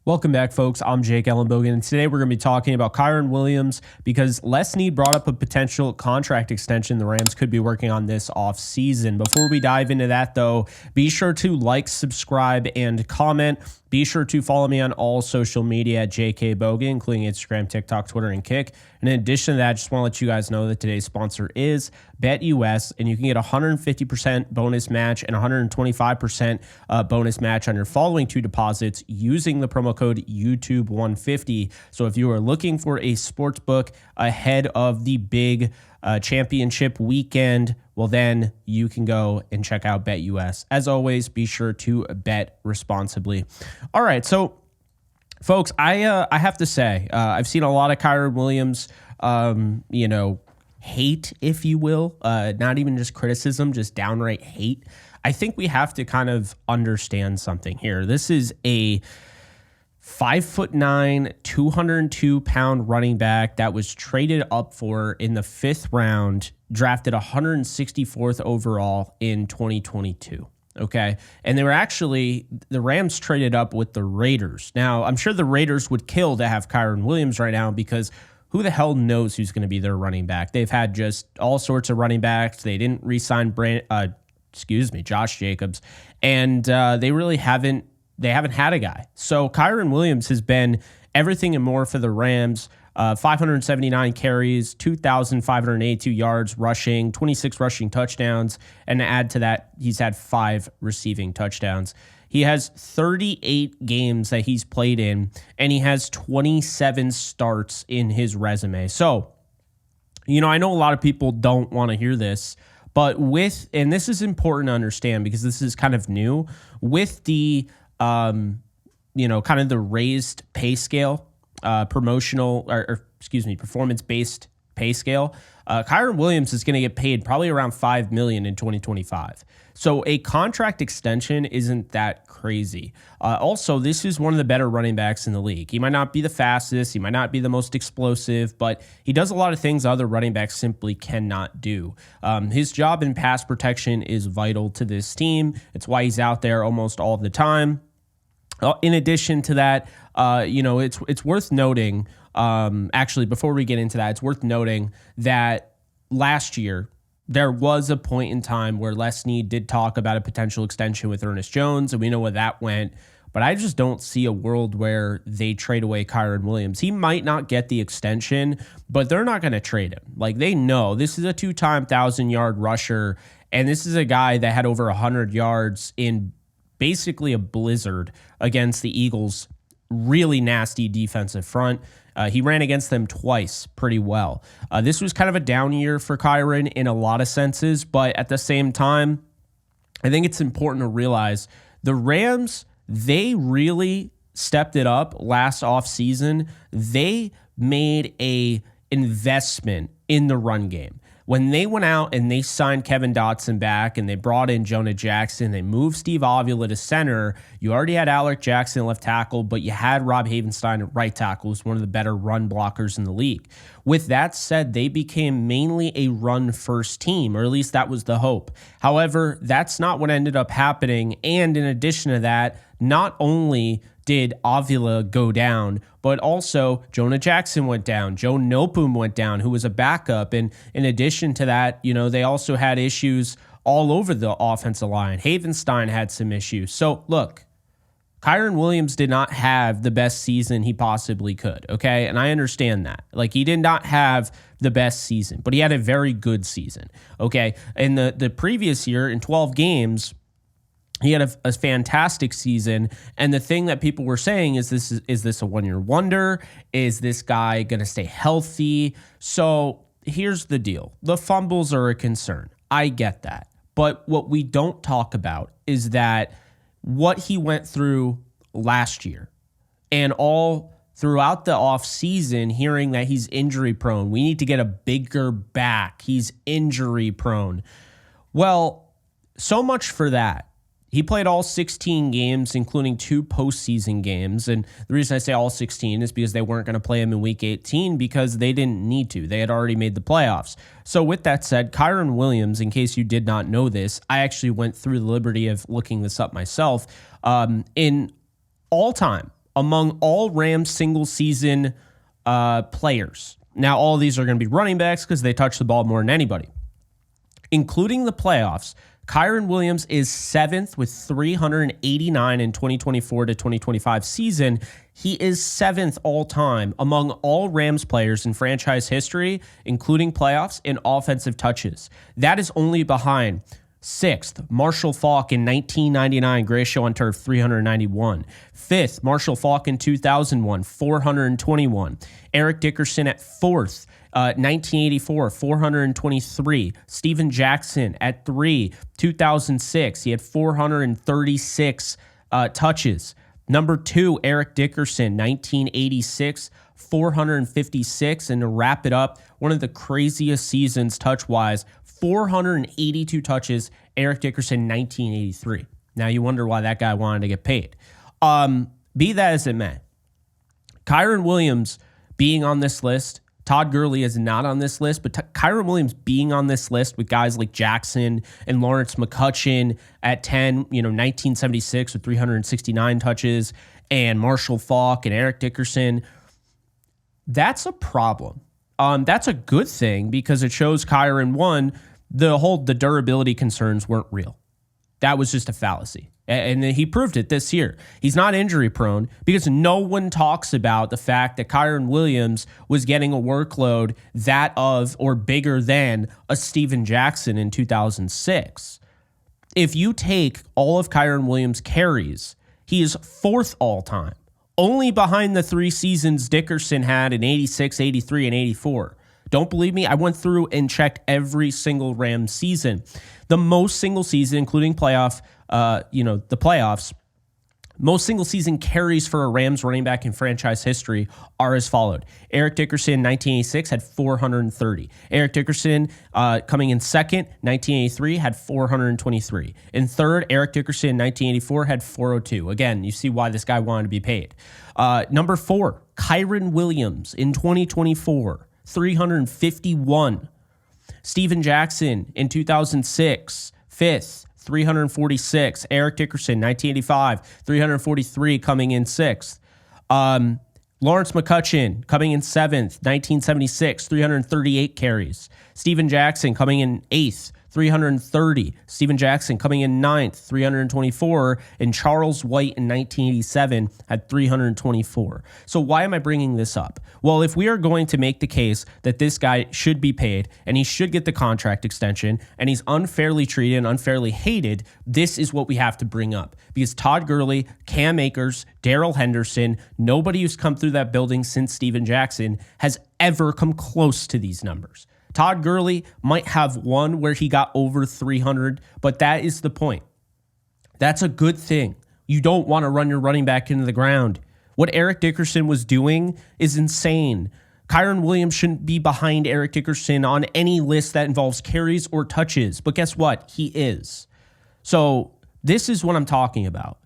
Welcome back, folks. I'm Jake Ellenbogen, and today we're going to be talking about Kyren Williams because Snead brought up a potential contract extension the Rams could be working on this offseason. Before we dive into that, though, be sure to like, subscribe, and comment. Be sure to follow me on all social media at JK Bogan, including Instagram, TikTok, Twitter, and Kick. And in addition to that, I just want to let you guys know that today's sponsor is BetUS, and you can get 150% bonus match and 125% bonus match on your following two deposits using the promo code YouTube150. So if you are looking for a sports book ahead of the big championship weekend, well, then you can go and check out BetUS. As always, be sure to bet responsibly. All right, so folks, I have to say, I've seen a lot of Kyren Williams, hate, if you will, not even just criticism, just downright hate. I think we have to kind of understand something here. This is a 5'9", 202-pound running back that was traded up for in the 5th round, drafted 164th overall in 2022. Okay. And they were actually, the Rams traded up with the Raiders. Now, I'm sure the Raiders would kill to have Kyren Williams right now because who the hell knows who's going to be their running back? They've had just all sorts of running backs. They didn't re-sign Josh Jacobs. And they really haven't had a guy. So Kyren Williams has been everything and more for the Rams. 579 carries, 2,582 yards rushing, 26 rushing touchdowns. And to add to that, he's had 5 receiving touchdowns. He has 38 games that he's played in, and he has 27 starts in his resume. So, I know a lot of people don't want to hear this, but and this is important to understand because this is kind of new, with the kind of the raised pay scale, performance-based pay scale. Kyren Williams is going to get paid probably around $5 million in 2025. So a contract extension isn't that crazy. Also, this is one of the better running backs in the league. He might not be the fastest, he might not be the most explosive, but he does a lot of things other running backs simply cannot do. His job in pass protection is vital to this team. It's why he's out there almost all the time. In addition to that, it's worth noting, actually, before we get into that, it's worth noting that last year, there was a point in time where Snead did talk about a potential extension with Ernest Jones, and we know where that went. But I just don't see a world where they trade away Kyren Williams. He might not get the extension, but they're not going to trade him. Like, they know this is a 2-time 1,000-yard rusher, and this is a guy that had over 100 yards in basically a blizzard against the Eagles' really nasty defensive front. He ran against them twice pretty well. This was kind of a down year for Kyren in a lot of senses, but at the same time, I think it's important to realize the Rams, they really stepped it up last offseason. They made a investment in the run game. When they went out and they signed Kevin Dotson back and they brought in Jonah Jackson, they moved Steve Avila to center, you already had Alec Jackson at left tackle, but you had Rob Havenstein at right tackle, who's one of the better run blockers in the league. With that said, they became mainly a run-first team, or at least that was the hope. However, that's not what ended up happening, and in addition to that, not only did Avila go down, but also Jonah Jackson went down. Joe Nopum went down, who was a backup. And in addition to that, they also had issues all over the offensive line. Havenstein had some issues. So look, Kyren Williams did not have the best season he possibly could, okay? And I understand that. Like, he did not have the best season, but he had a very good season, okay? In the previous year, in 12 games, he had a fantastic season, and the thing that people were saying is this a one-year wonder? Is this guy going to stay healthy? So here's the deal. The fumbles are a concern. I get that. But what we don't talk about is that what he went through last year and all throughout the offseason, hearing that he's injury prone. We need to get a bigger back. He's injury prone. Well, so much for that. He played all 16 games, including 2 postseason games. And the reason I say all 16 is because they weren't going to play him in Week 18 because they didn't need to. They had already made the playoffs. So with that said, Kyren Williams, in case you did not know this, I actually went through the liberty of looking this up myself. In all time, among all Rams single season players. Now, all of these are going to be running backs because they touch the ball more than anybody. Including the playoffs, Kyren Williams is 7th with 389 in 2024 to 2025 season. He is 7th all time among all Rams players in franchise history, including playoffs, in offensive touches. That is only behind 6th, Marshall Faulk in 1999, greatest show on turf, 391. 5th, Marshall Faulk in 2001, 421. Eric Dickerson at 4th, 1984, 423. Steven Jackson at 3, 2006. He had 436 touches. Number 2, Eric Dickerson, 1986, 456. And to wrap it up, one of the craziest seasons touch-wise, 482 touches, Eric Dickerson, 1983. Now you wonder why that guy wanted to get paid. Be that as it may, Kyren Williams being on this list, Todd Gurley is not on this list, but Kyren Williams being on this list with guys like Jackson and Lawrence McCutcheon at 10, 1976 with 369 touches, and Marshall Faulk and Eric Dickerson, that's a problem. That's a good thing because it shows Kyren, one, the durability concerns weren't real. That was just a fallacy. And he proved it this year. He's not injury prone because no one talks about the fact that Kyren Williams was getting a workload that of or bigger than a Steven Jackson in 2006. If you take all of Kyren Williams' carries, he is 4th all time, only behind the 3 seasons Dickerson had in 86, 83, and 84. Don't believe me? I went through and checked every single Rams season. The most single season, including playoffs, most single season carries for a Rams running back in franchise history are as followed. Eric Dickerson, 1986, had 430. Eric Dickerson, coming in second, 1983, had 423. In third, Eric Dickerson, 1984, had 402. Again, you see why this guy wanted to be paid. Number 4, Kyren Williams in 2024, 351. Steven Jackson in 2006, 5th, 346. Eric Dickerson, 1985, 343, coming in 6th. Lawrence McCutcheon coming in 7th, 1976, 338 carries. Steven Jackson coming in 8th, 330. Steven Jackson coming in 9th, 324. And Charles White in 1987 had 324. So why am I bringing this up? Well, if we are going to make the case that this guy should be paid and he should get the contract extension and he's unfairly treated and unfairly hated, this is what we have to bring up. Because Todd Gurley, Cam Akers, Darrell Henderson, nobody who's come through that building since Steven Jackson has ever come close to these numbers. Todd Gurley might have one where he got over 300, but that is the point. That's a good thing. You don't want to run your running back into the ground. What Eric Dickerson was doing is insane. Kyren Williams shouldn't be behind Eric Dickerson on any list that involves carries or touches, but guess what? He is. So this is what I'm talking about.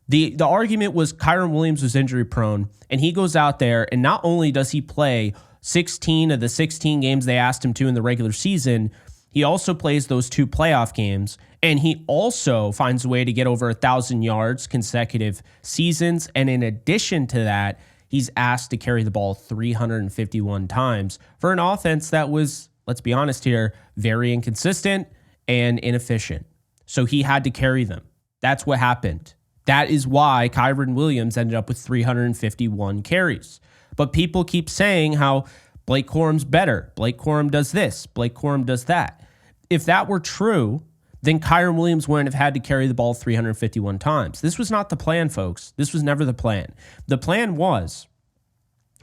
The argument was Kyren Williams was injury prone, and he goes out there, and not only does he play 16 of the 16 games they asked him to in the regular season, he also plays those 2 playoff games, and he also finds a way to get over 1,000 yards consecutive seasons. And in addition to that, he's asked to carry the ball 351 times for an offense that was, let's be honest here, very inconsistent and inefficient. So he had to carry them. That's what happened. That is why Kyren Williams ended up with 351 carries. But people keep saying how Blake Corum's better. Blake Corum does this. Blake Corum does that. If that were true, then Kyren Williams wouldn't have had to carry the ball 351 times. This was not the plan, folks. This was never the plan. The plan was,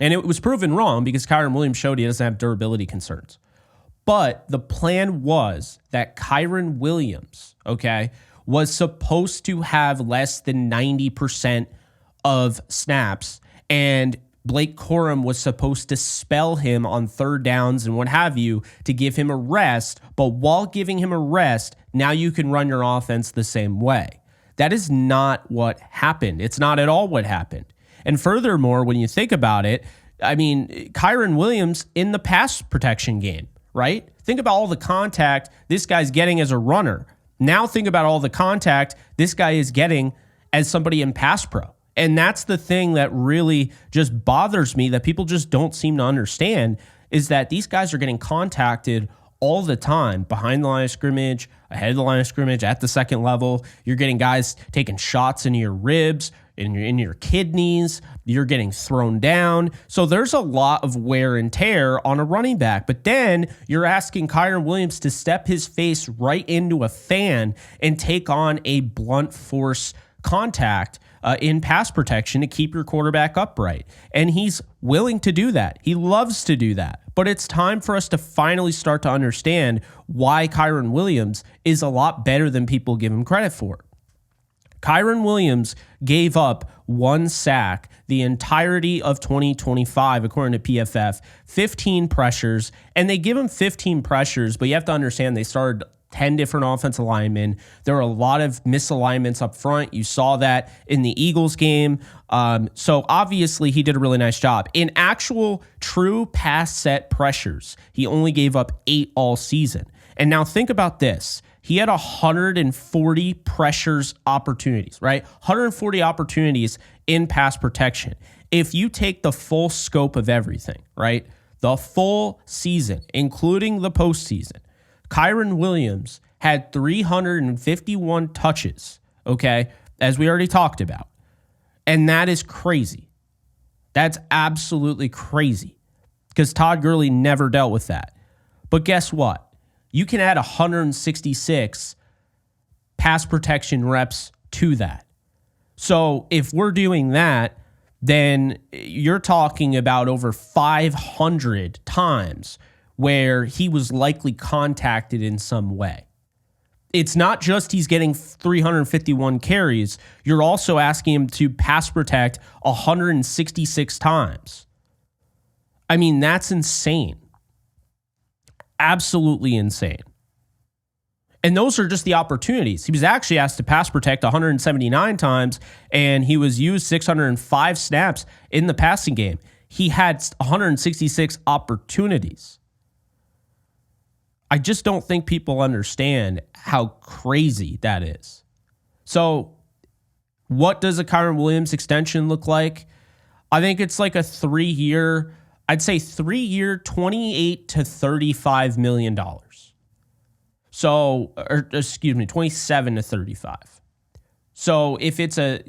and it was proven wrong because Kyren Williams showed he doesn't have durability concerns. But the plan was that Kyren Williams, was supposed to have less than 90% of snaps, and Blake Corum was supposed to spell him on third downs and what have you to give him a rest. But while giving him a rest, now you can run your offense the same way. That is not what happened. It's not at all what happened. And furthermore, when you think about it, Kyren Williams in the pass protection game, right? Think about all the contact this guy's getting as a runner. Now think about all the contact this guy is getting as somebody in pass pro. And that's the thing that really just bothers me that people just don't seem to understand is that these guys are getting contacted all the time behind the line of scrimmage, ahead of the line of scrimmage, at the second level. You're getting guys taking shots into your ribs, in your kidneys. You're getting thrown down. So there's a lot of wear and tear on a running back. But then you're asking Kyren Williams to step his face right into a fan and take on a blunt force contact in pass protection to keep your quarterback upright. And he's willing to do that. He loves to do that. But it's time for us to finally start to understand why Kyren Williams is a lot better than people give him credit for. Kyren Williams gave up 1 sack the entirety of 2025, according to PFF, 15 pressures, and they give him 15 pressures, but you have to understand they started 10 different offensive linemen. There were a lot of misalignments up front. You saw that in the Eagles game. So obviously he did a really nice job. In actual true pass set pressures, he only gave up 8 all season. And now think about this. He had 140 pressures opportunities, right? 140 opportunities in pass protection. If you take the full scope of everything, right? The full season, including the postseason, Kyren Williams had 351 touches, okay, as we already talked about. And that is crazy. That's absolutely crazy because Todd Gurley never dealt with that. But guess what? You can add 166 pass protection reps to that. So if we're doing that, then you're talking about over 500 times where he was likely contacted in some way. It's not just he's getting 351 carries. You're also asking him to pass protect 166 times. I mean, that's insane. Absolutely insane. And those are just the opportunities. He was actually asked to pass protect 179 times, and he was used 605 snaps in the passing game. He had 166 opportunities. I just don't think people understand how crazy that is. So what does a Kyren Williams extension look like? I think it's like a 3-year, I'd say 3-year, $28 to $35 million. So, or excuse me, 27 to 35. So if it's around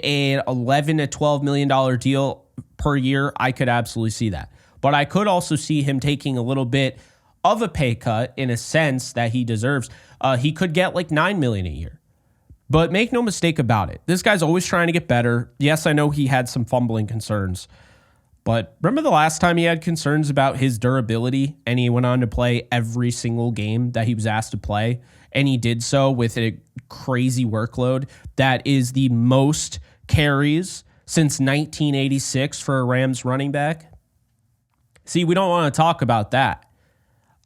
a $11 to $12 million deal per year, I could absolutely see that. But I could also see him taking a little bit of a pay cut in a sense that he deserves. He could get like $9 million a year. But make no mistake about it. This guy's always trying to get better. Yes, I know he had some fumbling concerns. But remember the last time he had concerns about his durability and he went on to play every single game that he was asked to play? And he did so with a crazy workload that is the most carries since 1986 for a Rams running back. See, we don't want to talk about that.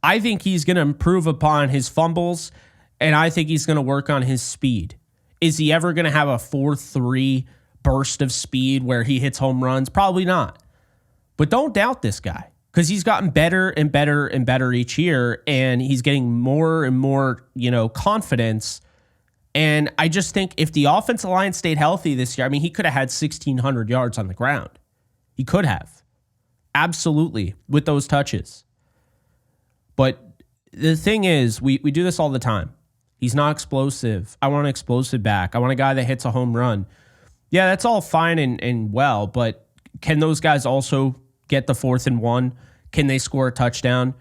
I think he's going to improve upon his fumbles, and I think he's going to work on his speed. Is he ever going to have a 4.3 burst of speed where he hits home runs? Probably not. But don't doubt this guy because he's gotten better and better and better each year, and he's getting more and more, confidence. And I just think if the offensive line stayed healthy this year, I mean, he could have had 1,600 yards on the ground. He could have. Absolutely, with those touches. But the thing is, we do this all the time. He's not explosive. I want an explosive back. I want a guy that hits a home run. Yeah, that's all fine and well, but can those guys also get the 4th and 1? Can they score a touchdown?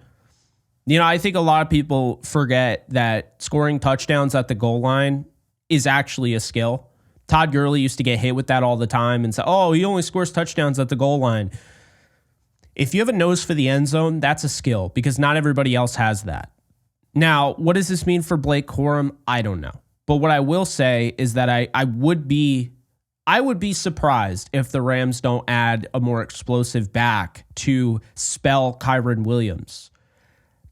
I think a lot of people forget that scoring touchdowns at the goal line is actually a skill. Todd Gurley used to get hit with that all the time and say, oh, he only scores touchdowns at the goal line. If you have a nose for the end zone, that's a skill because not everybody else has that. Now, what does this mean for Blake Corum? I don't know. But what I will say is that I would be surprised if the Rams don't add a more explosive back to spell Kyren Williams.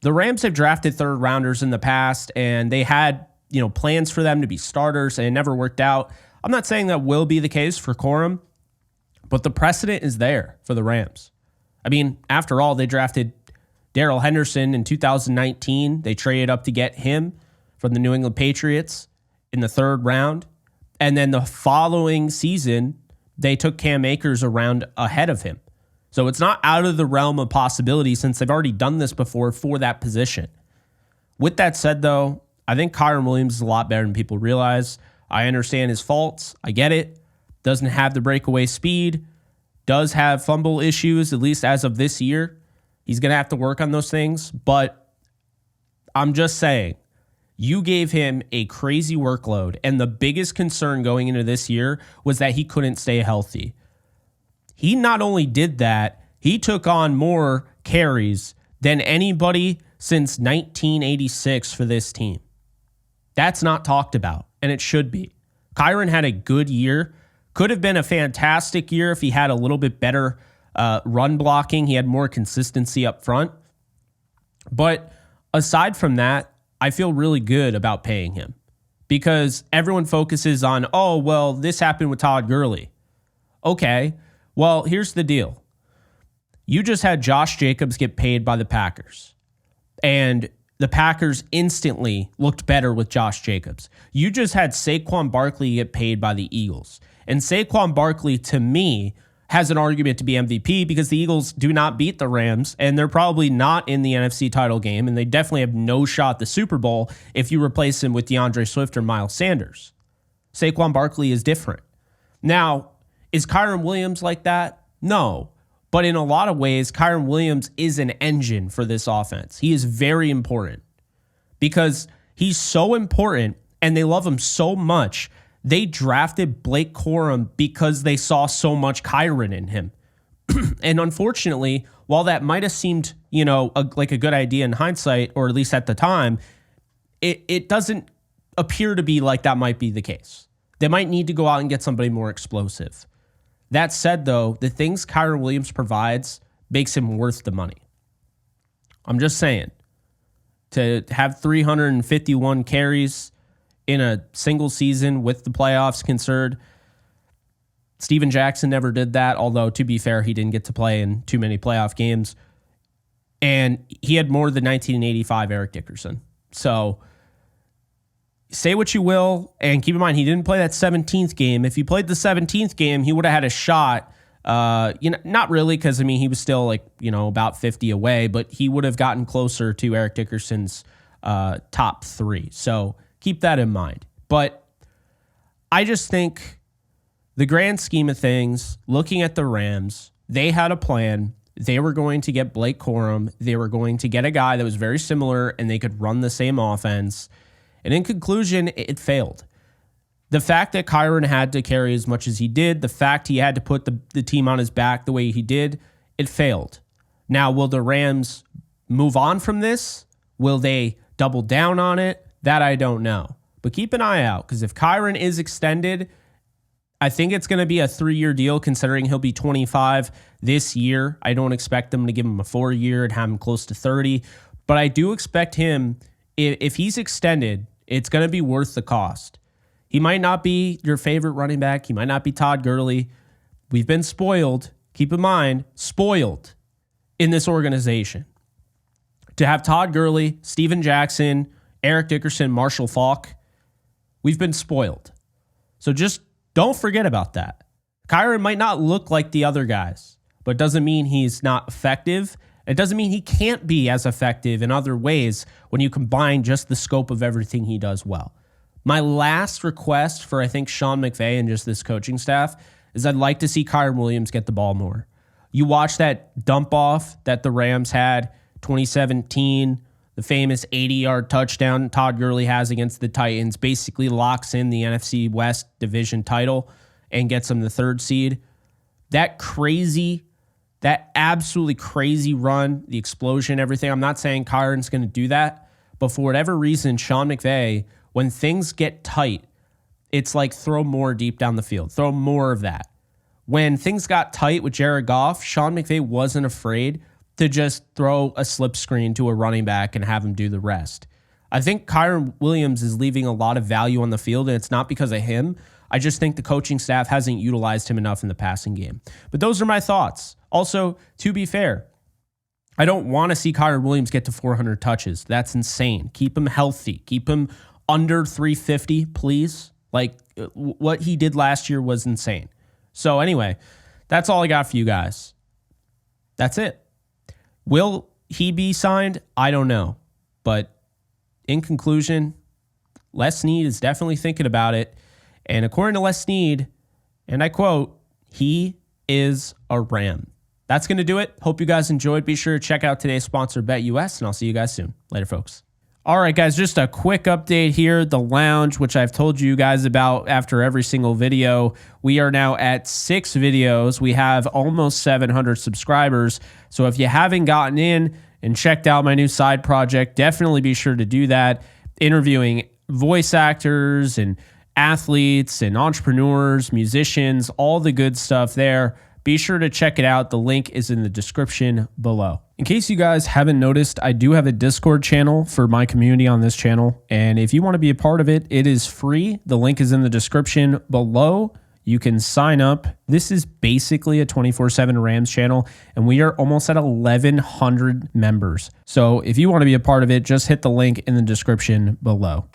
The Rams have drafted 3rd rounders in the past, and they had plans for them to be starters, and it never worked out. I'm not saying that will be the case for Corum, but the precedent is there for the Rams. I mean, after all, they drafted Darrell Henderson in 2019. They traded up to get him from the New England Patriots in the 3rd round. And then the following season, they took Cam Akers around ahead of him. So it's not out of the realm of possibility since they've already done this before for that position. With that said, though, I think Kyren Williams is a lot better than people realize. I understand his faults. I get it. Doesn't have the breakaway speed. Does have fumble issues, at least as of this year. He's going to have to work on those things. But I'm just saying, you gave him a crazy workload. And the biggest concern going into this year was that he couldn't stay healthy. He not only did that, he took on more carries than anybody since 1986 for this team. That's not talked about, and it should be. Kyren had a good year. Could have been a fantastic year if he had a little bit better run blocking. He had more consistency up front. But aside from that, I feel really good about paying him because everyone focuses on, oh, well, this happened with Todd Gurley. Okay, well, here's the deal. You just had Josh Jacobs get paid by the Packers, and the Packers instantly looked better with Josh Jacobs. You just had Saquon Barkley get paid by the Eagles. And Saquon Barkley, to me, has an argument to be MVP because the Eagles do not beat the Rams, and they're probably not in the NFC title game, and they definitely have no shot at the Super Bowl if you replace him with DeAndre Swift or Miles Sanders. Saquon Barkley is different. Now, is Kyren Williams like that? No. But in a lot of ways, Kyren Williams is an engine for this offense. He is very important because he's so important and they love him so much. They drafted Blake Corum because they saw so much Kyren in him. And unfortunately, while that might have seemed, like a good idea in hindsight, or at least at the time, it doesn't appear to be like that might be the case. They might need to go out and get somebody more explosive. That said, though, the things Kyren Williams provides makes him worth the money. I'm just saying, to have 351 carries in a single season with the playoffs concerned, Steven Jackson never did that, although, to be fair, he didn't get to play in too many playoff games. And he had more than 1985 Eric Dickerson. So say what you will, and keep in mind, he didn't play that 17th game. If he played the 17th game, he would have had a shot. Not really, because, he was still about 50 away, but he would have gotten closer to Eric Dickerson's top three. So keep that in mind. But I just think the grand scheme of things, looking at the Rams, they had a plan. They were going to get Blake Corum. They were going to get a guy that was very similar, and they could run the same offense. And in conclusion, it failed. The fact that Kyren had to carry as much as he did, the fact he had to put the team on his back the way he did, it failed. Now, will the Rams move on from this? Will they double down on it? That I don't know. But keep an eye out, because if Kyren is extended, I think it's going to be a 3-year deal, considering he'll be 25 this year. I don't expect them to give him a 4-year and have him close to 30. But I do expect him, if he's extended, it's going to be worth the cost. He might not be your favorite running back. He might not be Todd Gurley. We've been spoiled. Keep in mind, spoiled in this organization. To have Todd Gurley, Steven Jackson, Eric Dickerson, Marshall Faulk, we've been spoiled. So just don't forget about that. Kyren might not look like the other guys, but it doesn't mean he's not effective. It doesn't mean he can't be as effective in other ways when you combine just the scope of everything he does well. My last request for, I think, Sean McVay and just this coaching staff is I'd like to see Kyren Williams get the ball more. You watch that dump off that the Rams had 2017, the famous 80-yard touchdown Todd Gurley has against the Titans, basically locks in the NFC West division title and gets them the 3rd seed. That absolutely crazy run, the explosion, everything. I'm not saying Kyren's going to do that, but for whatever reason, Sean McVay, when things get tight, it's like throw more deep down the field. Throw more of that. When things got tight with Jared Goff, Sean McVay wasn't afraid to just throw a slip screen to a running back and have him do the rest. I think Kyren Williams is leaving a lot of value on the field, and it's not because of him. I just think the coaching staff hasn't utilized him enough in the passing game. But those are my thoughts. Also, to be fair, I don't want to see Kyren Williams get to 400 touches. That's insane. Keep him healthy. Keep him under 350, please. Like what he did last year was insane. So anyway, that's all I got for you guys. That's it. Will he be signed? I don't know. But in conclusion, Les Snead is definitely thinking about it. And according to Les Snead, and I quote, he is a Ram. That's going to do it. Hope you guys enjoyed. Be sure to check out today's sponsor, BetUS, and I'll see you guys soon. Later, folks. All right, guys, just a quick update here. The Lounge, which I've told you guys about after every single video, we are now at 6 videos. We have almost 700 subscribers. So if you haven't gotten in and checked out my new side project, definitely be sure to do that. Interviewing voice actors and athletes and entrepreneurs, musicians, all the good stuff there. Be sure to check it out. The link is in the description below. In case you guys haven't noticed, I do have a Discord channel for my community on this channel. And if you want to be a part of it, it is free. The link is in the description below. You can sign up. This is basically a 24/7 Rams channel, and we are almost at 1,100 members. So if you want to be a part of it, just hit the link in the description below.